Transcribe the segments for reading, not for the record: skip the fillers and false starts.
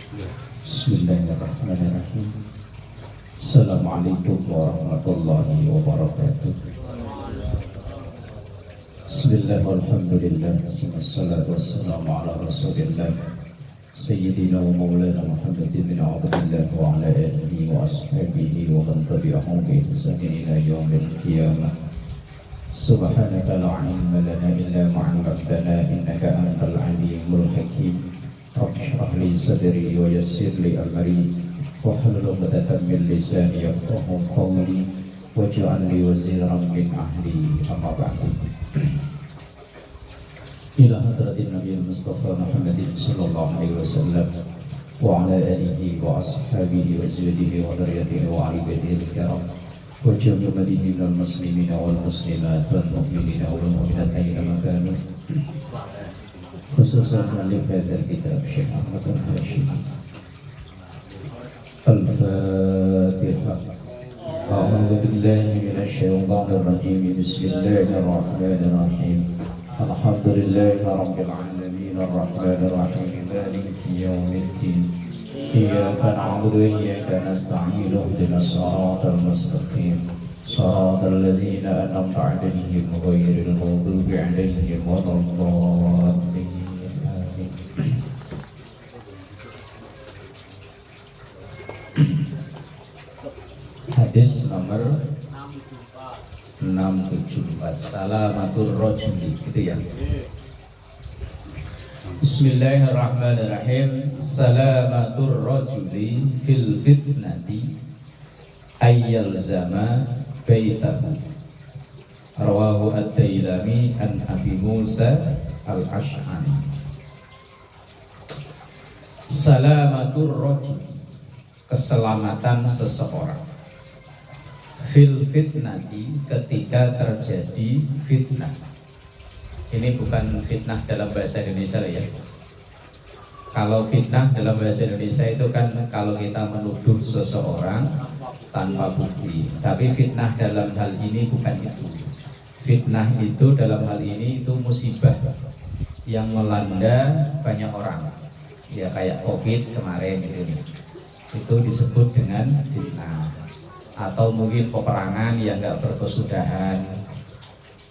Bismillahirrahmanirrahim. Assalamualaikum warahmatullahi wabarakatuh. Bismillah walhamdulillah. Wassalatu wassalamu ala rasulillah Sayyidina wa maulana Muhammadin bin Abdullah wa ala alihi wa ashabihi wa man tabi'ahum bi ihsanin ila yaumil qiyamah. Subhanaka la ilma lana illa ma 'allamtana innaka antal alimul hakim. Rabbi shrah li sadri wa yassir li amri wahlul 'uqdatam min lisani yafqahu qawli waj'al li waziran min ahli. Amma ba'du. Ila hadratin Nabi Mustafa Muhammadin sallallahu alaihi wasallam wa ala alihi wa ashabihi wa zawjihi wa dzurriyyatihi wa ali baitihi al-kiram wa jami'i minal muslimina wal muslimat wal mu'minina wal mu'minat aina ma kanu, khususan alif hadzal kitab Syekh Ahmad Al-Hashimi. Al-Fatihah. A'udzu billahi minasy syaithanir rajim. Bismillahirrahmanirrahim. Alhamdulillahi rabbil alamin arrahmanir rahim maliki yaumiddin iyyaka na'budu wa iyyaka nasta'in ihdinas siratal mustaqim siratal ladzina an'amta 'alaihim ghairil maghdubi 'alaihim waladdallin. Hadis nomor 674, salamatur rajuli, gitu ya. Bismillahirrahmanirrahim. Salamatur rajuli fil fitnati ayyal zama baitahu. Rawahu ad-Dailami an Abi Musa al-Ash'ari. Salamatur rajuli, keselamatan seseorang, fil fitnati, ketika terjadi fitnah. Ini bukan fitnah dalam bahasa Indonesia ya. Kalau fitnah dalam bahasa Indonesia itu kan kalau kita menuduh seseorang tanpa bukti. Tapi fitnah dalam hal ini bukan itu. Fitnah itu dalam hal ini itu musibah yang melanda banyak orang. Ya kayak COVID kemarin gitu. Itu disebut dengan fitnah. Atau mungkin peperangan yang nggak berkesudahan,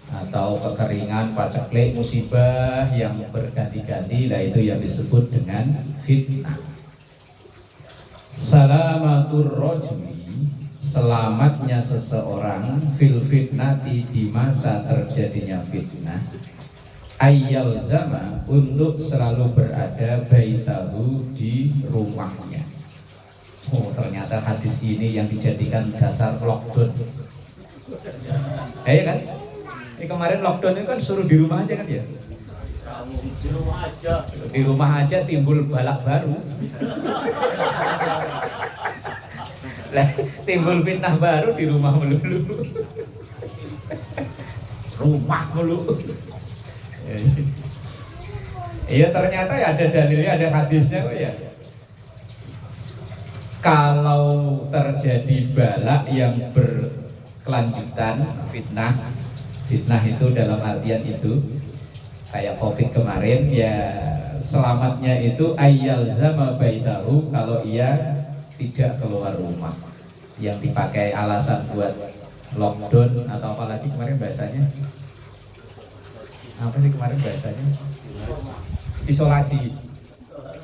atau kekeringan, paceklik, musibah yang berganti-ganti, lah itu yang disebut dengan fitnah. Salamatur rajuli, selamatnya seseorang, fil fitnati, di masa terjadinya fitnah, ayyal zama, untuk selalu berada baitahu, di rumahnya. Oh, ternyata hadis ini yang dijadikan dasar lockdown. Kan? Ini kemarin lockdown itu kan suruh di rumah aja kan ya? Di rumah aja. Di rumah aja timbul balak baru. Lah, timbul fitnah baru di rumah melulu. Rumah melulu. Iya, ternyata ya ada dalilnya, ada hadisnya kok ya. Kalau terjadi balak yang berkelanjutan, fitnah itu dalam artian itu kayak COVID kemarin, ya selamatnya itu ayyal zama baitahu, kalau ia tidak keluar rumah. Yang dipakai alasan buat lockdown atau apalagi kemarin bahasanya apa sih kemarin bahasanya? Isolasi.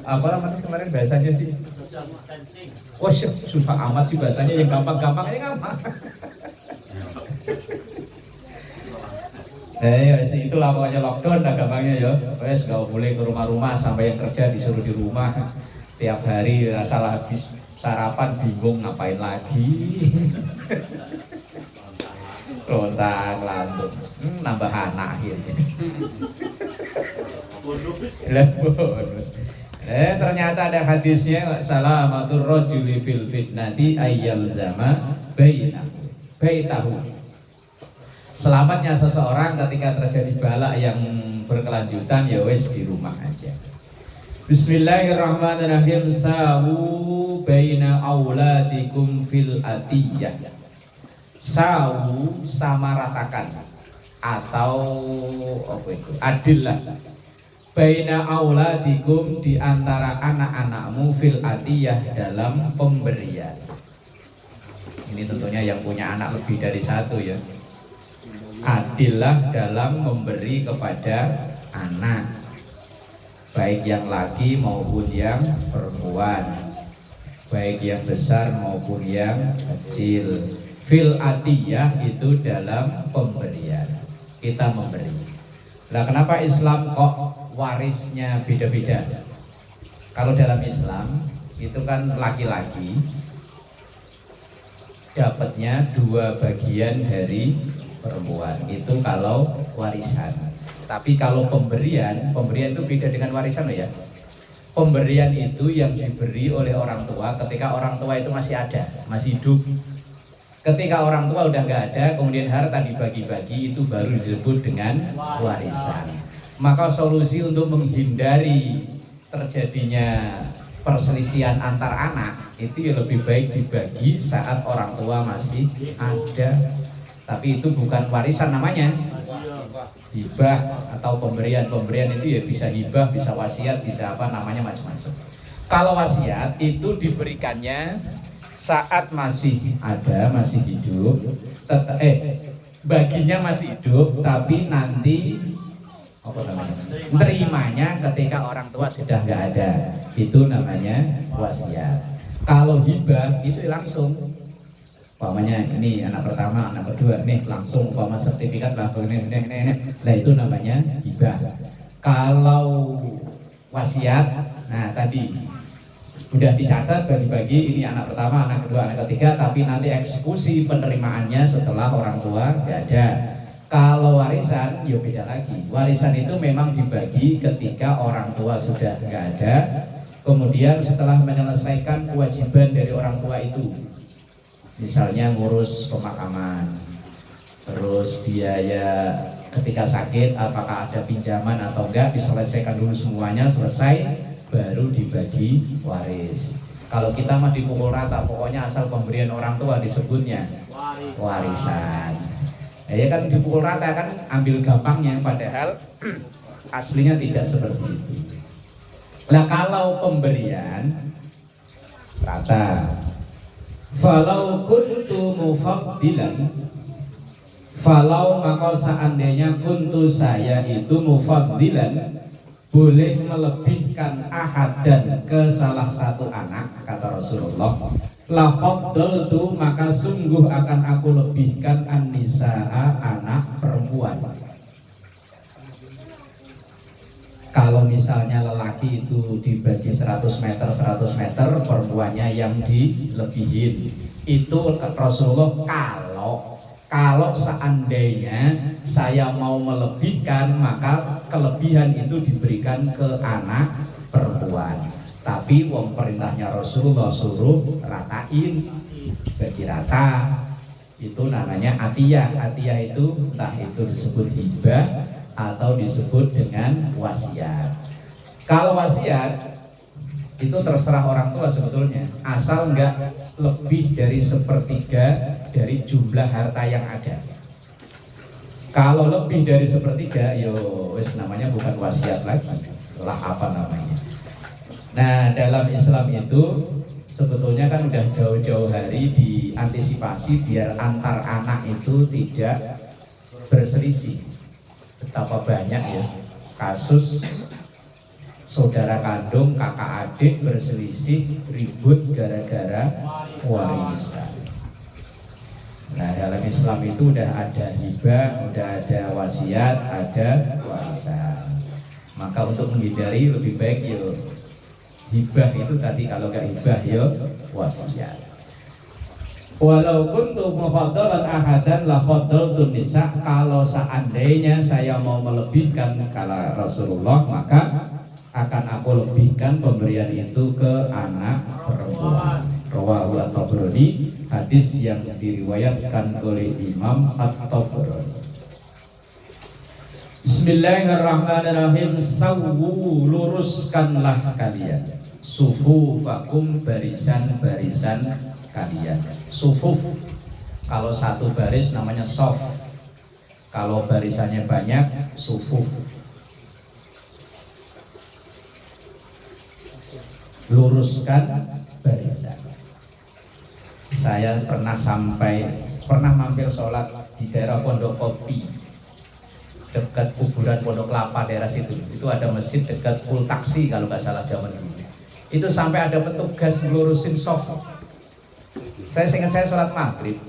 Apa namanya kemarin bahasanya sih? Oh, susah amat sih bahasanya, yang gampang-gampang aja gampang. Itulah pokoknya lockdown dah gampangnya ya. Wes gak boleh ke rumah-rumah, sampai yang kerja disuruh di rumah. Tiap hari salah habis sarapan bingung ngapain lagi. Lontang lantung, nambah anak akhirnya. Bonus. Ternyata ada hadisnya, salamatur rajuli fil fitnati ayyal zama baitahu. Selamatnya seseorang ketika terjadi balak yang berkelanjutan, ya wes di rumah aja. Bismillahirrahmanirrahim. Sawu baina auladikum fil atiyah. Sawu, samaratakan, atau apa itu? Adillah. baina auladikum, di antara anak-anakmu, fil atiyah, dalam pemberian. Ini tentunya yang punya anak lebih dari satu ya. Adillah dalam memberi kepada anak, baik yang laki maupun yang perempuan, baik yang besar maupun yang kecil. Fil atiyah itu dalam pemberian, kita memberi. Nah, kenapa Islam kok warisnya beda-beda? Kalau dalam Islam itu kan laki-laki dapatnya 2 bagian dari perempuan, itu kalau warisan. Tapi kalau pemberian itu beda dengan warisan loh ya. Pemberian itu yang diberi oleh orang tua ketika orang tua itu masih ada, masih hidup. Ketika orang tua udah nggak ada, kemudian harta dibagi-bagi, itu baru disebut dengan warisan. Maka solusi untuk menghindari terjadinya perselisihan antar anak itu ya lebih baik dibagi saat orang tua masih ada. Tapi itu bukan warisan namanya, hibah atau pemberian. Pemberian itu ya bisa hibah, bisa wasiat, bisa apa namanya, macam-macam. Kalau wasiat itu diberikannya saat masih ada, masih hidup, baginya masih hidup, tapi nanti apa namanya, terimanya ketika orang tua sudah nggak ada, itu namanya wasiat. Kalau hibah itu langsung, umpamanya ini anak pertama, anak kedua, nih langsung umpama sertifikat lah, nah itu namanya hibah. Kalau wasiat, nah tadi udah dicatat bagi-bagi, ini anak pertama, anak kedua, anak ketiga, tapi nanti eksekusi penerimaannya setelah orang tua nggak ada. Kalau warisan, ya beda lagi. Warisan itu memang dibagi ketika orang tua sudah nggak ada, kemudian setelah menyelesaikan kewajiban dari orang tua itu, misalnya ngurus pemakaman, terus biaya ketika sakit, apakah ada pinjaman atau enggak, diselesaikan dulu semuanya, selesai, baru dibagi waris. Kalau kita mah dipukul rata, pokoknya asal pemberian orang tua disebutnya warisan. Ya kan dipukul rata, kan ambil gampangnya, padahal aslinya tidak seperti itu. Nah kalau pemberian rata, falau kuntu mufaddilan, falau maka seandainya kuntu saya itu mufaddilan, boleh melebihkan ahad dan ke salah satu anak, kata Rasulullah, laqaddaltu, maka sungguh akan aku lebihkan an-nisaa, anak perempuan. Kalau misalnya lelaki itu dibagi 100 meter, perempuannya yang dilebihin. Itu Rasulullah, kalau seandainya saya mau melebihkan, maka kelebihan itu diberikan ke anak perempuan. Tapi wong perintahnya Rasulullah suruh ratain, bagi rata. Itu namanya atiyah. Atiyah itu entah itu disebut hibah atau disebut dengan wasiat. Kalau wasiat itu terserah orang tua sebetulnya, asal enggak lebih dari 1/3 dari jumlah harta yang ada. Kalau lebih dari 1/3, yo wis namanya bukan wasiat lagi, lah apa namanya. Nah dalam Islam itu sebetulnya kan udah jauh-jauh hari diantisipasi biar antar anak itu tidak berselisih. Betapa banyak ya kasus saudara kandung, kakak adik berselisih, ribut gara-gara warisan. Nah dalam Islam itu udah ada hibah, udah ada wasiat, ada warisan. Maka untuk menghindari lebih baik yo hibah itu tadi, kalau nggak hibah yo wasiat. Walau kuntu mufaddalan ahadan la faddaltu nisa, kalau seandainya saya mau melebihkan kala Rasulullah, maka akan aku lebihkan pemberian itu ke anak perempuan. Rawahu at-Tabrani, hadis yang diriwayatkan oleh Imam At-Tabrani. Bismillahirrahmanirrahim. Sawwu, luruskanlah kalian sufufakum, barisan-barisan kalian. Sufuf, kalau satu baris namanya sof, kalau barisannya banyak sufuf. luruskan barisan. Saya pernah mampir sholat di daerah Pondok Kopi, dekat kuburan Pondok Kelapa daerah situ. Itu ada masjid dekat Pul Taksi kalau nggak salah zaman dulu. Itu sampai ada petugas ngelurusin soft. Saya ingat saya sholat maghrib,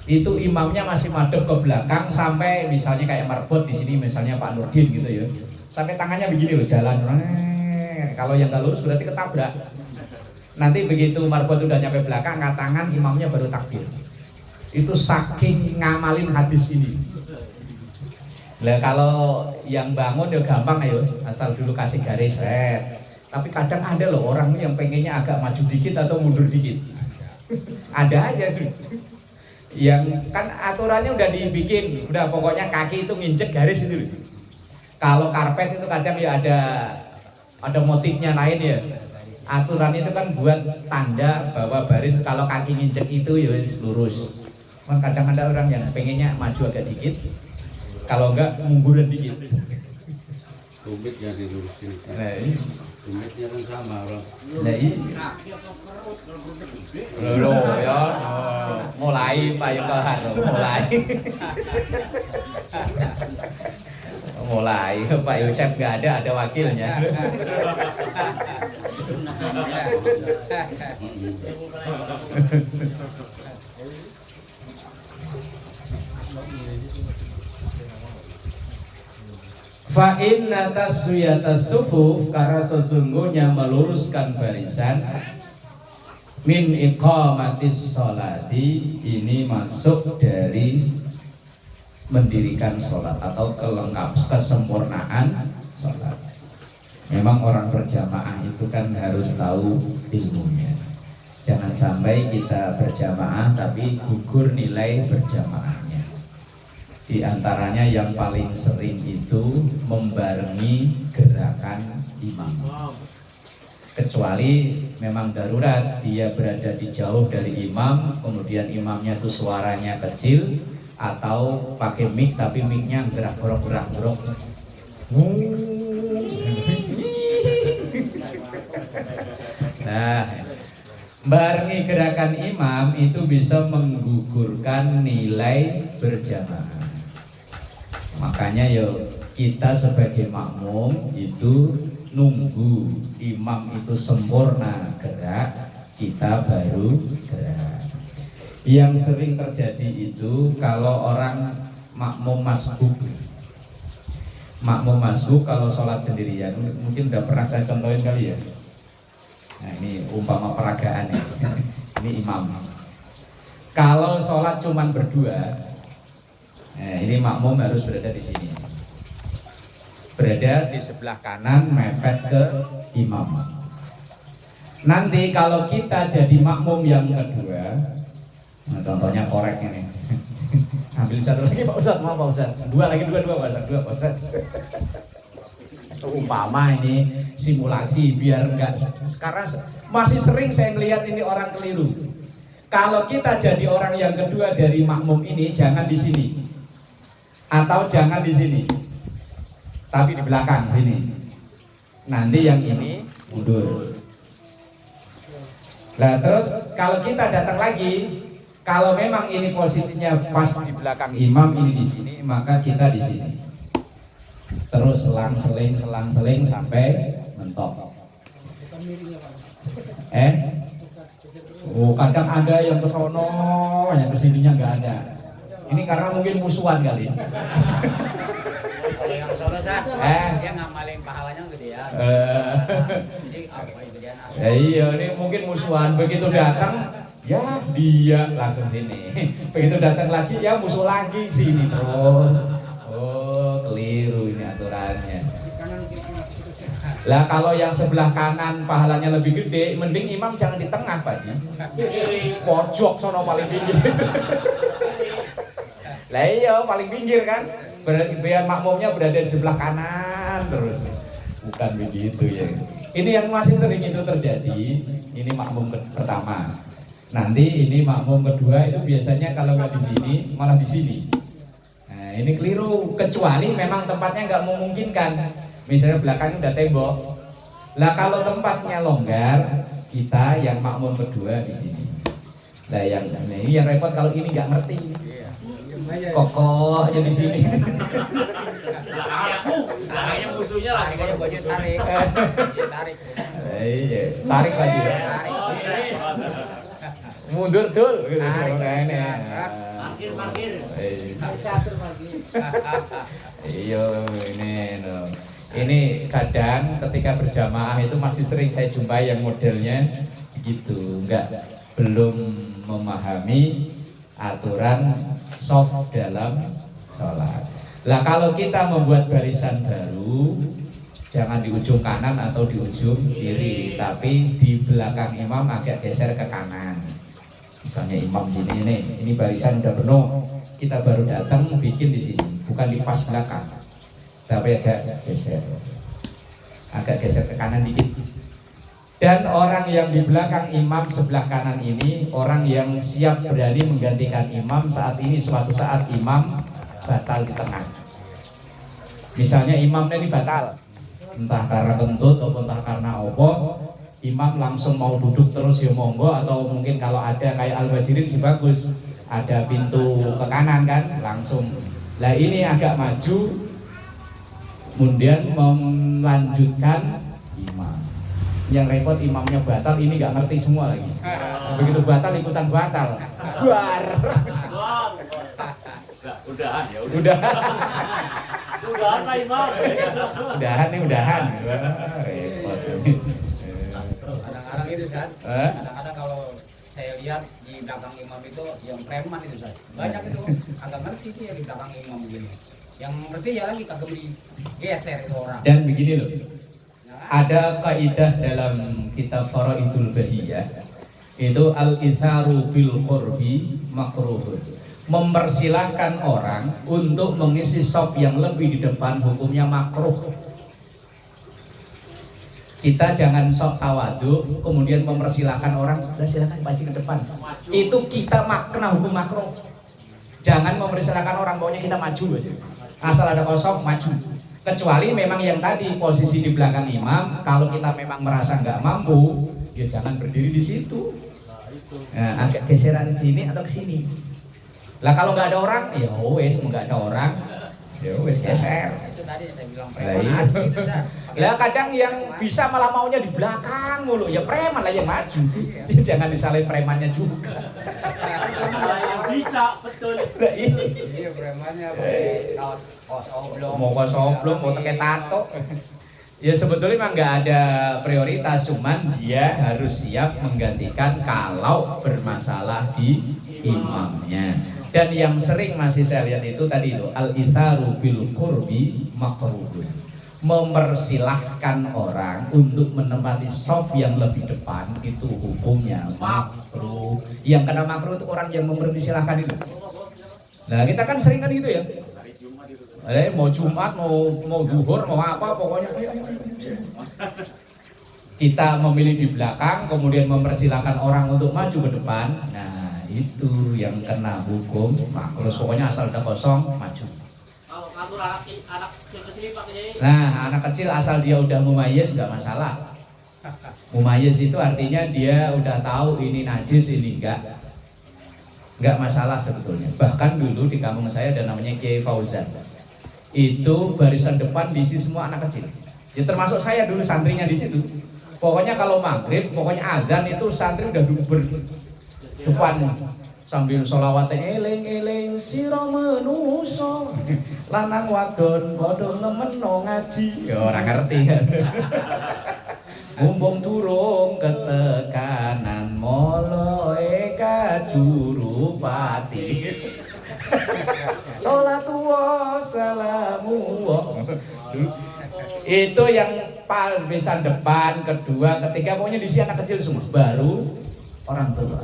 itu imamnya masih madep ke belakang sampai misalnya kayak marbot di sini misalnya Pak Nurdin gitu ya, sampai tangannya begini loh jalan. Kalau yang nggak lurus berarti ketabrak. Nanti begitu marbot udah nyampe belakang, angkat tangan, imamnya baru takbir. Itu saking ngamalin hadis ini. Lah kalau yang bangun ya gampang ayo, asal dulu kasih garis red. Tapi kadang ada loh orang yang pengennya agak maju dikit atau mundur dikit. Ada aja tuh. Yang kan aturannya udah dibikin, udah pokoknya kaki itu nginjek garis itu. Kalau karpet itu kadang ya ada motifnya lain ya. Aturan itu kan buat tanda bahwa baris kalau kaki nginjek itu ya lurus. Kadang ada orang yang pengennya maju agak dikit, kalau enggak munduran dikit. Tumitnya dilurusin. Nah, ini tumitnya kan sama loh. Nah, ini loh ya, mulai Pak Yukohan mulai Pak Yosef nggak ada wakilnya. Fa inna taswiyatas sufuf, karena sesungguhnya meluruskan barisan, min iqamatis sholati, ini masuk dari mendirikan sholat atau kesempurnaan sholat. Memang orang berjamaah itu kan harus tahu ilmunya. Jangan sampai kita berjamaah tapi gugur nilai berjamaahnya. Di antaranya yang paling sering itu membarengi gerakan imam. Kecuali memang darurat, dia berada di jauh dari imam, kemudian imamnya tuh suaranya kecil, atau pakai mic tapi micnya gerak-gerak. Nah, barengi gerakan imam itu bisa menggugurkan nilai berjamaah. Makanya yo kita sebagai makmum itu nunggu imam itu sempurna gerak, kita baru gerak. Yang sering terjadi itu kalau orang makmum masbuk kalau sholat sendirian, mungkin udah pernah saya contohin kali ya. Nah ini umpama peragaan ya. Ini imam. Kalau sholat cuman berdua, nah ini makmum harus berada di sini, berada di sebelah kanan mepet ke imam. Nanti kalau kita jadi makmum yang kedua, nah contohnya korek ini. Ambil satu lagi Pak Ustadz, mau Pak Ustadz. Dua Pak Ustadz. Umpama ini simulasi biar enggak, sekarang masih sering saya melihat ini orang keliru. Kalau kita jadi orang yang kedua dari makmum ini, jangan di sini. Atau jangan di sini. Tapi di belakang sini. Nanti yang ini mundur. Nah terus kalau kita datang lagi, kalau memang ini posisinya pas di belakang imam, ini di sini, maka kita di sini. Terus selang-seling sampai mentok. Kadang ada yang ke sono, yang kesininya nggak ada. Ini karena mungkin musuhan kali. Kalau yang sono dia ngamalin pahalanya gede ya. Jadi apa itu dia? Iya, ini mungkin musuhan. Begitu datang, ya dia langsung sini. Begitu datang lagi, ya musuh lagi sini terus. Oh, keliru ini aturannya. Lah kalau yang sebelah kanan pahalanya lebih gede, mending imam jangan di tengah Pak. Pojok sono paling pinggir. Lah iya paling pinggir kan. Biar makmumnya berada di sebelah kanan terus. Bukan begitu ya. Ini yang masih sering itu terjadi. Ini makmum pertama. Nanti ini makmum kedua itu biasanya kalau nggak di sini malah di sini. Nah, ini keliru, kecuali memang tempatnya nggak memungkinkan. Misalnya belakangnya udah tembok, Lah kalau tempatnya longgar, kita yang makmum kedua di sini. Lah ini yang repot kalau ini nggak ngerti. Kokoh aja di sini. Kayaknya musuhnya lah. Kayaknya gue tarik. Tarik. Iya, tarik lagi. Tarik. Mundur dul. Parkir. Iya, ini no. Ini kadang ketika berjamaah itu masih sering saya jumpai yang modelnya gitu, belum memahami aturan soft dalam sholat. Lah kalau kita membuat barisan baru, jangan di ujung kanan atau di ujung kiri, tapi di belakang imam agak geser ke kanan. Misalnya imam sini ini barisan udah penuh, kita baru datang bikin di sini, bukan di pas belakang, tapi agak geser ke kanan dikit. Dan orang yang di belakang imam sebelah kanan ini orang yang siap berani menggantikan imam saat ini suatu saat imam batal di tengah. Misalnya imamnya ini batal, entah karena kentut atau entah karena apa, imam langsung mau duduk terus ya monggo, atau mungkin kalau ada kayak al-bajirin sih bagus, ada pintu ke kanan kan langsung. Lah ini agak maju, kemudian melanjutkan imam. Yang repot imamnya batal, ini nggak ngerti semua lagi. Begitu batal ikutan batal. Buar. Udahan ya. Udahan Pak Imam. Udahan. Repot. Kadang-kadang itu kan. Kadang-kadang kalau saya lihat di belakang imam itu yang preman itu Ustaz. Banyak itu agak ngerti dia di belakang imam begini. Yang ngerti ya lagi kagak geser itu orang. Dan begini loh. Ada kaidah dalam kitab Faraidul Bahiyah itu al-itharu bil qurbi makruh. Mempersilahkan orang untuk mengisi shop yang lebih di depan hukumnya makruh. Kita jangan sok tawadu kemudian mempersilahkan orang, sudah silakan pancing ke depan. Itu kita kena hukum makruh. Jangan mempersilahkan orang, pokoknya kita maju aja. Asal ada kosong maju. Kecuali memang yang tadi posisi di belakang imam, kalau kita memang merasa nggak mampu, ya jangan berdiri di situ. Nah, agak geseran sini atau ke sini. Lah kalau nggak ada orang, ya wes nggak ada orang, ya wes geser. Itu tadi saya bilang Lah, preman. lah kadang yang bisa malah maunya di belakang mulu, ya preman lah yang maju. Ya, jangan disalahin premannya juga. Yang bisa betul. Lah ini. Iya premannya pakai kaos oblong. Mau kaos oblong, mau pakai tato. Ya sebetulnya memang nggak ada prioritas, cuman dia harus siap menggantikan kalau bermasalah di imamnya. Dan yang sering masih saya lihat itu tadi itu al-itharu bil qurbi makruhun. Mempersilahkan orang untuk menempati shaf yang lebih depan itu hukumnya makruh. Yang kena makruh itu orang yang mempersilahkan itu. Nah kita kan sering kan gitu ya. Mau Jumat, mau duhur, mau apa, pokoknya kita memilih di belakang, kemudian mempersilahkan orang untuk maju ke depan. Nah itu yang kena hukum makruh. Pokoknya asal udah kosong maju. Nah anak kecil asal dia udah mumayyiz nggak masalah. Mumayyiz itu artinya dia udah tahu ini najis ini nggak masalah sebetulnya. Bahkan dulu di kampung saya ada namanya Kiai Fauzan. Itu barisan depan diisi semua anak kecil. Ya termasuk saya dulu santrinya di situ. Pokoknya kalau maghrib, pokoknya azan itu santri udah duduk depan sambil sholawatnya eling sira menuso lanang wadon padha nemeno ngaji. Ya ora ngerti kan. Mumpung durung ketekanan molo eka jurupati. Sholatu wassalamu. Itu yang barisan depan, kedua, ketiga, pokoknya diisi anak kecil semua. Baru orang tua.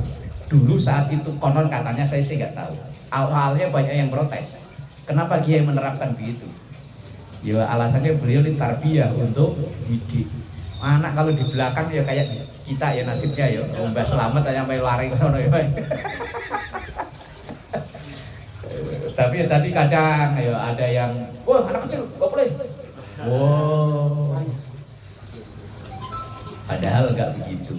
Dulu saat itu konon katanya, saya sih nggak tahu. Awalnya banyak yang protes. Kenapa Kiai menerapkan begitu? Ya alasannya beliau ini tarbiyah untuk didik. Anak kalau di belakang ya kayak kita ya nasibnya ya. Mbak Selamat aja sampai lari ke sana ya. Tapi ya tadi kadang ya ada yang, wah anak kecil nggak boleh. Wow. Padahal nggak begitu.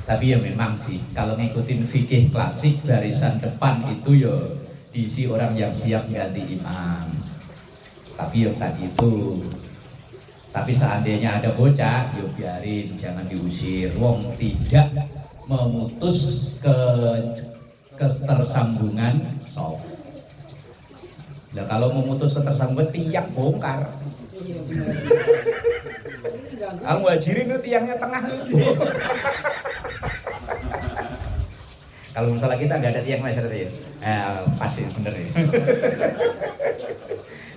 Tapi ya memang sih kalau ngikutin fikih klasik barisan depan itu ya diisi orang yang siap ganti imam. Tapi ya tadi itu. Tapi seandainya ada bocah, ya biarin, jangan diusir. Wong tidak memutus ketersambungan shaf. Nah kalau memutus ketersambungan tiang bongkar. Al muhajirin itu tiangnya tengah itu. Kalau misalnya kita nggak ada tiang laser ya, pasti bener ya.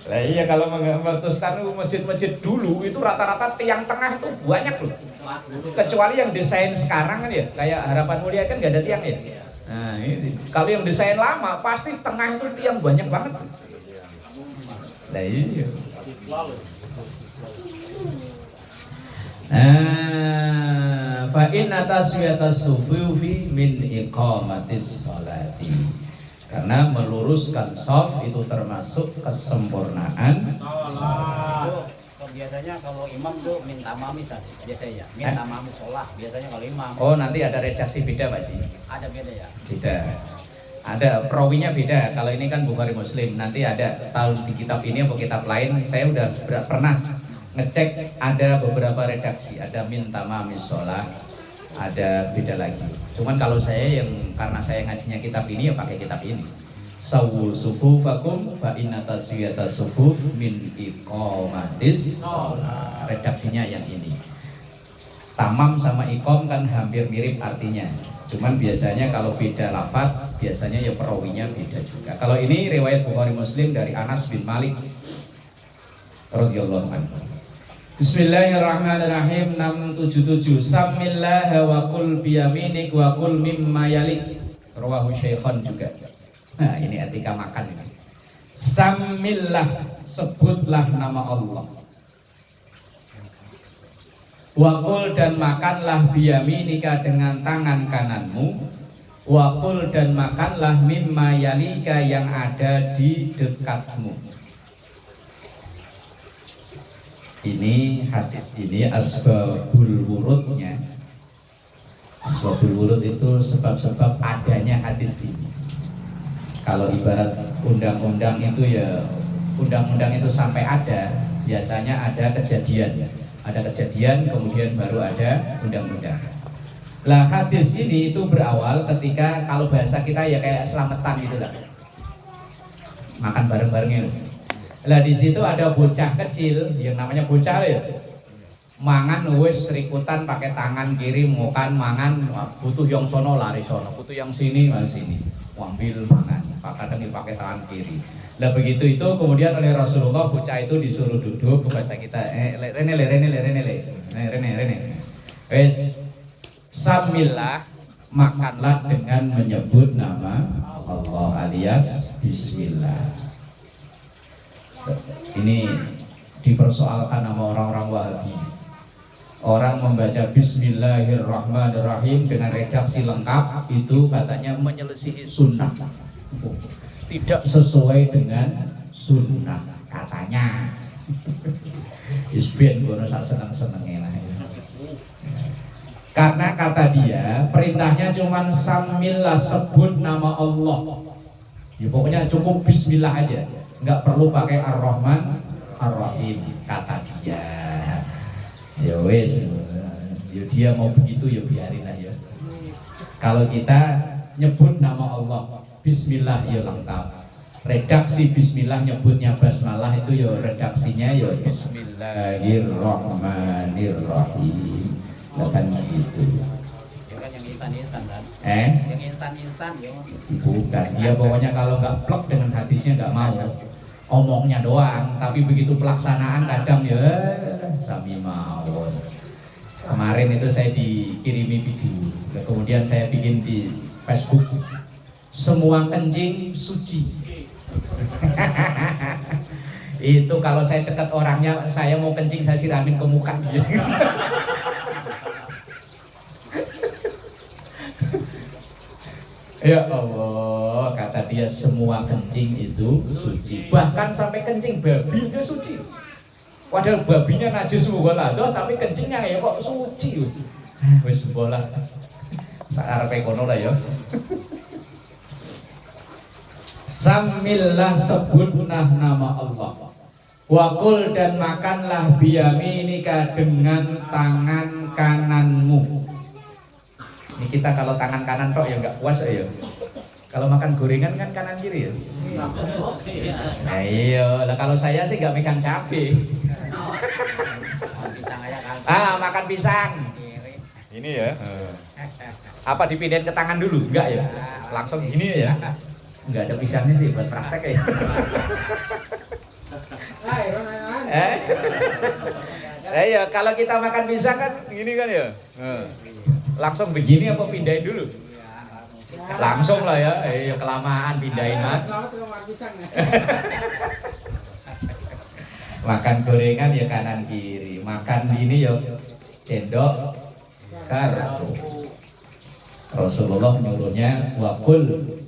Lah iya kalau memutuskan masjid-masjid dulu itu rata-rata tiang tengah itu banyak loh. Kecuali yang desain sekarang kan ya, kayak Harapan Mulia kan nggak ada tiang ya. Nah ini kalau yang desain lama pasti tengah itu tiang banyak banget. Lah iya. Fa inna taswiyatas sufufi min iqamatis sholati. Karena meluruskan shaf itu termasuk kesempurnaan salat. Biasanya kalau imam tuh minta mami biasanya minta mami sholat biasanya kalau imam. Oh nanti ada redaksi beda Pak Ji? Ada beda ya? Beda. Ada perawinya beda. Kalau ini kan Bukhari Muslim. Nanti ada tahun di kitab ini atau kitab lain. Saya udah pernah ngecek ada beberapa redaksi. Ada minta mami sholat, ada beda lagi. Cuman kalau saya yang karena saya ngajinya kitab ini ya pakai kitab ini. Sawwu sufufakum fa inna taswiyatas sufuf min iqamatis shalah. Redaksinya yang ini. Tamam sama iqam kan hampir mirip artinya. Cuman biasanya kalau beda lafaz biasanya ya perawinya beda juga. Kalau ini riwayat Bukhari Muslim dari Anas bin Malik radhiyallahu anhu. Bismillahirrahmanirrahim 677. Samillah wa qul biyaminik wa qul mimma yalik. Rawahu Syaikhan juga. Nah, ini etika makan ini. Samillah, sebutlah nama Allah. Wa qul dan makanlah biyaminika dengan tangan kananmu. Wa qul dan makanlah mimma yalika yang ada di dekatmu. Ini hadis ini asbabul wurudnya. Asbabul wurud itu sebab-sebab adanya hadis ini. Kalau ibarat undang-undang itu ya undang-undang itu sampai ada biasanya ada kejadian. Ada kejadian kemudian baru ada undang-undang. Lah hadis ini itu berawal ketika kalau bahasa kita ya kayak selamatan gitu lah. Makan bareng-barengnya. Lah di situ ada bocah kecil yang namanya bocah ya. Mangan wis serikutan pakai tangan kiri makan mangan butuh yang sono lari sono, butuh yang sini lari sini. Ambil mangan, kadang dipakai tangan kiri. Lah begitu itu kemudian oleh Rasulullah bocah itu disuruh duduk ke bahasa kita rene. Wes samillah makanlah dengan menyebut nama Allah alias bismillah. Ini dipersoalkan sama orang-orang Wahabi. Orang membaca Bismillahirrahmanirrahim dengan redaksi lengkap itu katanya menyelisihi sunnah. Tidak sesuai dengan sunnah katanya. Isben gono sak seneng-senenge lah. Karena kata dia perintahnya cuma samillah, sebut nama Allah. Ya pokoknya cukup bismillah aja. Nggak perlu pakai Ar-Rahman Ar-Rahim kata dia. Ya wes, ya dia mau begitu ya biarin aja. Kalau kita nyebut nama Allah Bismillah ya lengkap. Redaksi Bismillah nyebutnya basmalah itu ya redaksinya ya Bismillahirrahmanirrahim. Bukan gitu. Bukan yang instan-instan kan? Yang instan-instan ya. Bukan. Dia pokoknya kalau nggak plek dengan hadisnya nggak mau. Omongnya doang, tapi begitu pelaksanaan kadang ya sami mawon. Kemarin itu saya dikirimi video, kemudian saya bikin di Facebook. Semua kencing suci. Itu kalau saya dekat orangnya, saya mau kencing saya siramin ke muka. Ya Allah, kata dia semua kencing itu suci. Bahkan sampai kencing babi itu suci. Padahal babinya najis bola doh, tapi kencingnya ya kok suci. Wis bola. Sak arepe kono lah ya. Samillah, sebutlah nama Allah. Wakul, dan makanlah biyaminika dengan tangan kananmu. Ini kita kalau tangan kanan tok ya nggak puas ya. Kalau makan gorengan kan kanan kiri ya. Nah, iya, lah kalau saya sih nggak megang cabai. Makan pisang. Ini ya. Apa dipindahin ke tangan dulu? Enggak ya? Langsung gini ya? Enggak ada pisangnya sih buat praktek ya. Ya kalau kita makan pisang kan gini kan ya. Langsung begini apa pindahin dulu? Langsung lah ya. Kelamaan pindahin mas. Makan gorengan ya kanan kiri, makan ini ya cendok kartu. Rasulullah nyuruhnya wakul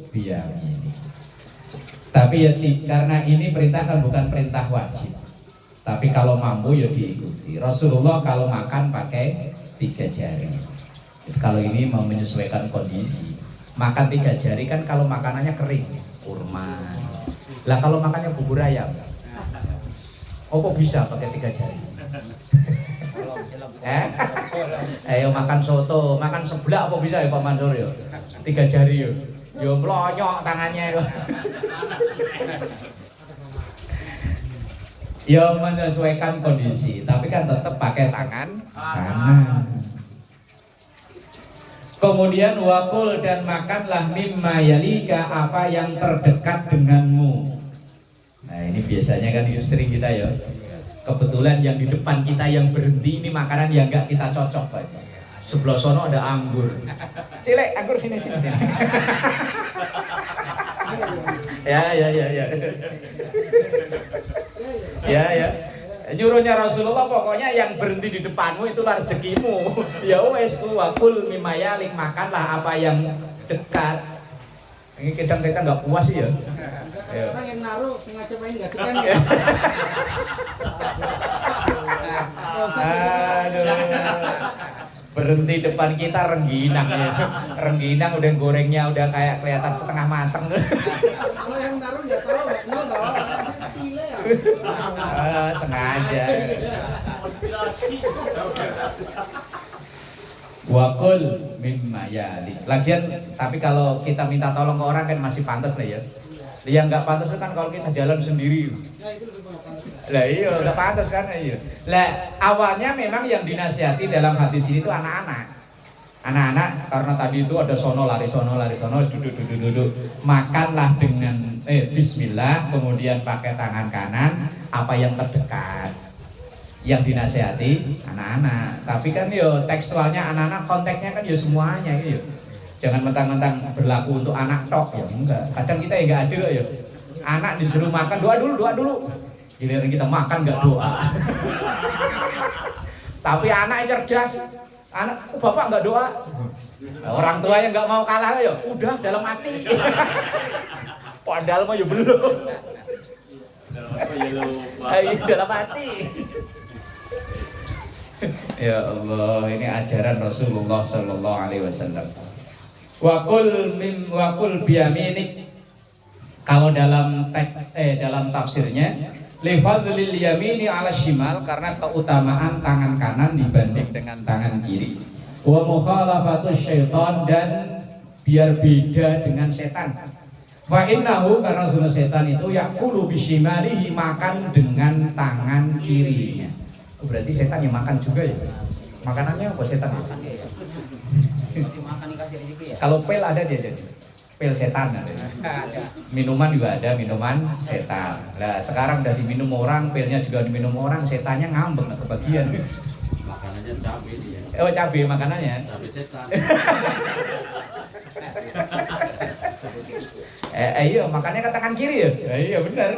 biyamini. Tapi ya karena ini perintah kan bukan perintah wajib. Tapi kalau mampu ya diikuti. Rasulullah kalau makan pakai 3 jari. Kalau ini mau menyesuaikan kondisi, makan 3 jari kan kalau makanannya kering, kurma. Lah kalau makannya bubur ayam, kok bisa pakai 3 jari? Ayo makan soto, makan seblak apa bisa ya Pak Mansur ya? 3 jari ya. Ya melonyok tangannya ya. Ya menyesuaikan kondisi, tapi kan tetap pakai tangan kanan. Kemudian wakul, dan makanlah mimma yalika, apa yang terdekat denganmu. Nah ini biasanya kan sering kita ya. Kebetulan yang di depan kita yang berhenti ini makanan yang enggak kita cocok Pak. Sebelah sono ada anggur. Cilek, anggur sini. Ya. Ya. Nyuruhnya Rasulullah pokoknya yang berhenti di depanmu itulah rezekimu. Ya wes wakul mimayalik, makanlah apa yang dekat. Ini kadang kita nggak puas sih ya. Orang yang naruh sengaja main nggak suka nih. Berhenti depan kita rengginang ya. Rengginang udah gorengnya udah kayak kelihatan setengah mateng. Kalau yang naruh nggak tahu, nggak kenal tahu. Sengaja. Wakul mimma yali. Lagian tapi kalau kita minta tolong ke orang kan masih pantas nih ya. Yang nggak pantas kan kalau kita jalan sendiri. Lah iya nggak pantas kan iya. Lah awalnya memang yang dinasihati dalam hadis ini itu anak-anak. Anak-anak karena tadi itu ada sono lari sono duduk. Makanlah dengan bismillah, kemudian pakai tangan kanan apa yang terdekat. Yang dinasihati anak-anak. Tapi kan yo tekstualnya anak-anak, konteksnya kan yo semuanya yo. Jangan mentang-mentang berlaku untuk anak tok ya enggak. Kadang kita enggak ada ya. Anak disuruh makan doa dulu. Giliran kita makan enggak doa. Tapi anak cerdas. Anak bapak enggak doa. Orang tuanya enggak mau kalah ya. Udah dalam hati. Padahal mah ya belum. Dalam hati. Ya Allah, ini ajaran Rasulullah Sallallahu Alaihi Wasallam. Wakul biyaminik. Kalau dalam teks dalam tafsirnya lifadlil yamini ala shimal, karena keutamaan tangan kanan dibanding dengan tangan kiri. Wa mukhalafatus syaitan, dan biar beda dengan setan. Fa innahu, karena sunah setan itu yakulu bishimalihi, makan dengan tangan kirinya. Berarti setan yang makan juga ya. Makanannya apa setan? Kalau pel ada dia jadi. Pel setan ada. Minuman juga ada, minuman setan. Nah, sekarang udah diminum orang, pelnya juga diminum orang, setannya ngambek kebagian. Makanannya cabai dia. Oh, cabai makanannya. Cabai setan. Iya, makannya ke tangan kiri ya. Iya benar.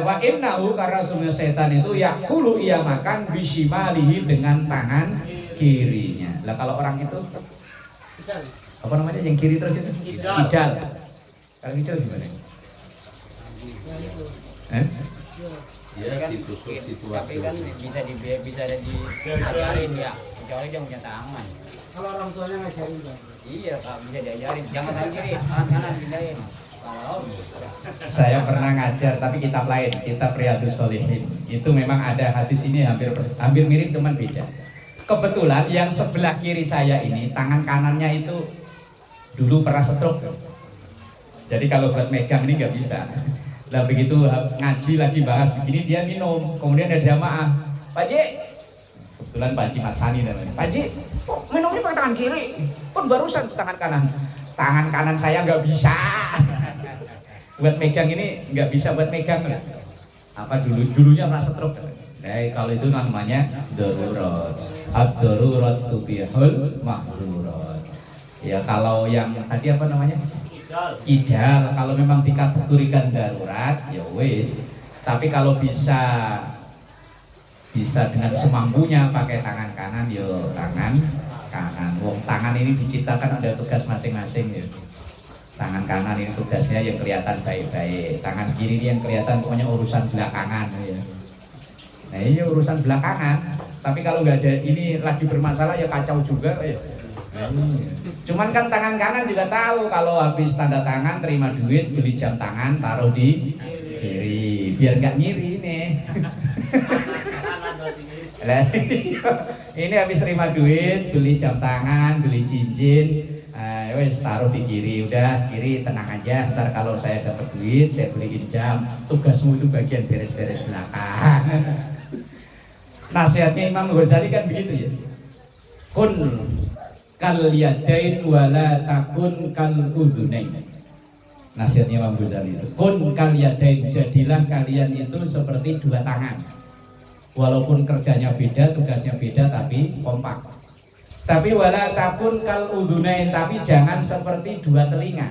Wa innahu, karena semua setan itu yakulu, ia makan bishimalihi, dengan tangan kirinya. Lah kalau orang itu apa namanya yang kiri terus itu? Kidal. Kalau kidal gimana? Ya, kan, situasi. tapi kan bisa diajarin ya, kecuali dia punya tangan. Kalau orang tuanya ngajarin Bang. Iya, Kak, bisa diajarin. Jangan tangan kiri, tangan kanan pindahin. Kalau bisa. Saya pernah ngajar tapi kitab lain, kitab Riyadhus Shalihin. Itu memang ada hadis ini hampir mirip cuman beda. Kebetulan yang sebelah kiri saya ini tangan kanannya itu dulu pernah stroke. Jadi kalau buat megang ini nggak bisa. Nah begitu ngaji lagi bahas begini dia minum, kemudian ada jamaah, Pak Ji, kebetulan Pak Ji Matsani namanya, Pak Ji, kok minumnya pakai tangan kiri, kok barusan tangan kanan saya nggak bisa, buat megang ini nggak bisa buat megang, apa dulunya merasa stroke. Nah kalau itu namanya darurat, ad-darurat tubihul mahdurat. Ya kalau yang tadi apa namanya? Ideal kalau memang dikategorikan darurat ya wis, tapi kalau bisa dengan semampunya pakai tangan kanan ya tangan kanan. Wong tangan ini diciptakan ada tugas masing-masing ya. Tangan kanan ini tugasnya yang kelihatan baik-baik, tangan kiri ini yang kelihatan pokoknya urusan belakangan ya. Nah ini urusan belakangan, tapi kalau nggak ada ini lagi bermasalah ya kacau juga ya. Cuman kan tangan kanan juga tahu kalau habis tanda tangan terima duit beli jam tangan taruh di kiri biar nggak nyiri nih. Ini habis terima duit beli jam tangan beli cincin, wes taruh di kiri, udah kiri tenang aja, ntar kalau saya dapat duit saya beliin jam, tugasmu itu bagian beres-beres belakang. Nasihatnya Imam Ghazali kan begitu ya, kun kal yadain wala takun kal udhunain. Nasihatnya Imam Ghazali itu kun kal yadain, jadilah kalian itu seperti dua tangan, walaupun kerjanya beda, tugasnya beda tapi kompak. Tapi wala takun kal udhunain, tapi jangan seperti dua telinga.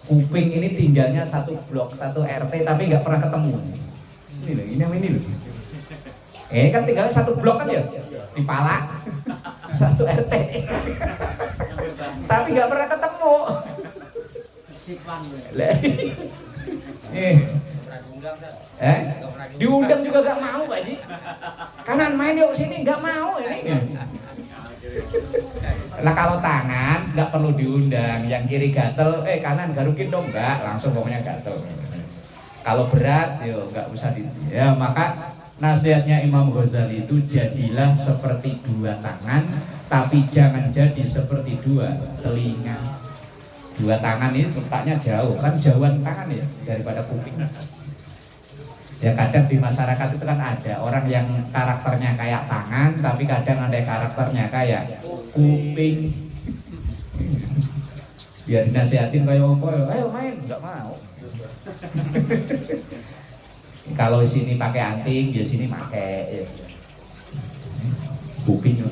Kuping ini tinggalnya satu blok, satu RT tapi nggak pernah ketemu. Ini loh. Kan tinggalnya satu blok kan ya di Palak. Satu RT tapi nggak pernah ketemu. Diundang juga nggak mau Pak Ji, kanan main yuk sini, nggak mau ini. Nah kalau tangan nggak perlu diundang, yang kiri gatel kanan garukin dong, nggak langsung pokoknya gatel. Kalau berat yuk nggak usah ya. Maka nasihatnya Imam Ghazali itu jadilah seperti dua tangan, tapi jangan jadi seperti dua telinga. Dua tangan ini letaknya jauh, kan jauhan tangan ya daripada kuping. Ya kadang di masyarakat itu kan ada orang yang karakternya kayak tangan, tapi kadang ada karakternya kayak kuping. Biar dinasihatin kayak apa, ayo main, nggak mau. Kalau sini pakai anting, ya sini pakai kuping.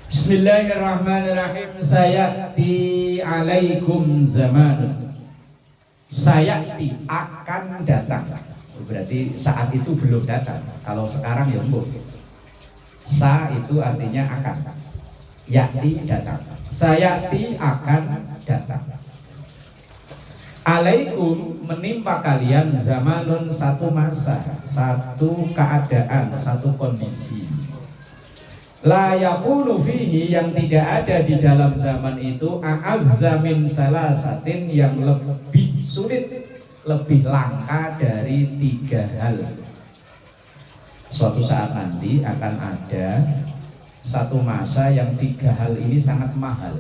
Bismillahirrahmanirrahim. Sayati alaikum zaman. Sayati akan datang. Berarti saat itu belum datang. Kalau sekarang ya belum. Sa itu artinya akan. Yati datang. Sayati akan datang. Alaikum menimpa kalian zamanun, satu masa, satu keadaan, satu kondisi. La yakunu fihi, yang tidak ada di dalam zaman itu, a'azza min salasatin, yang lebih sulit, lebih langka dari tiga hal. Suatu saat nanti akan ada satu masa yang tiga hal ini sangat mahal,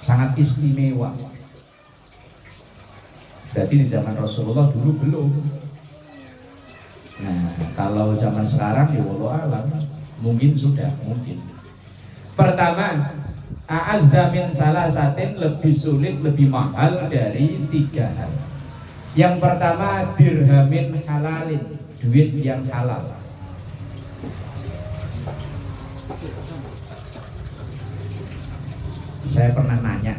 sangat istimewa. Berarti di zaman Rasulullah dulu belum. Nah, kalau zaman sekarang ya wallahu alam, mungkin sudah, mungkin. Pertama, a'azza min salasatin, lebih sulit, lebih mahal dari tiga hal. Yang pertama, dirhamin halalin, duit yang halal. Saya pernah nanya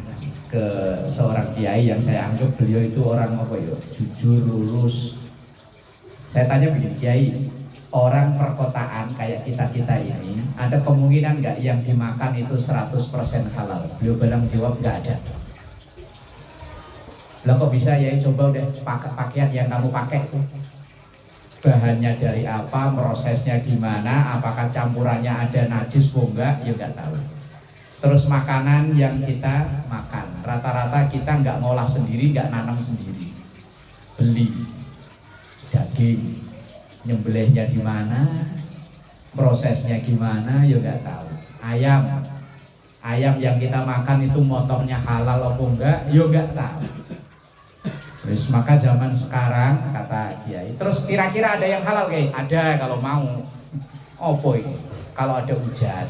ke seorang kiai yang saya anggap beliau itu orang apa ya, jujur, lurus. Saya tanya begini, Kiai, orang perkotaan kayak kita-kita ini, ada kemungkinan nggak yang dimakan itu 100% halal? Beliau bilang, jawab nggak ada. Lah kok bisa ya, coba udah pakaian yang kamu pakai tuh, bahannya dari apa, prosesnya gimana, apakah campurannya ada najis atau enggak, ya enggak tahu. Terus makanan yang kita makan, rata-rata kita nggak ngolah sendiri, nggak nanam sendiri, beli daging, nyembelihnya di mana, prosesnya gimana, ya nggak tahu. Ayam yang kita makan itu motongnya halal atau enggak, ya nggak tahu. Terus maka zaman sekarang kata Kiai, terus kira-kira ada yang halal Kiai? Ada kalau mau. Opo ini? Kalau ada hujan,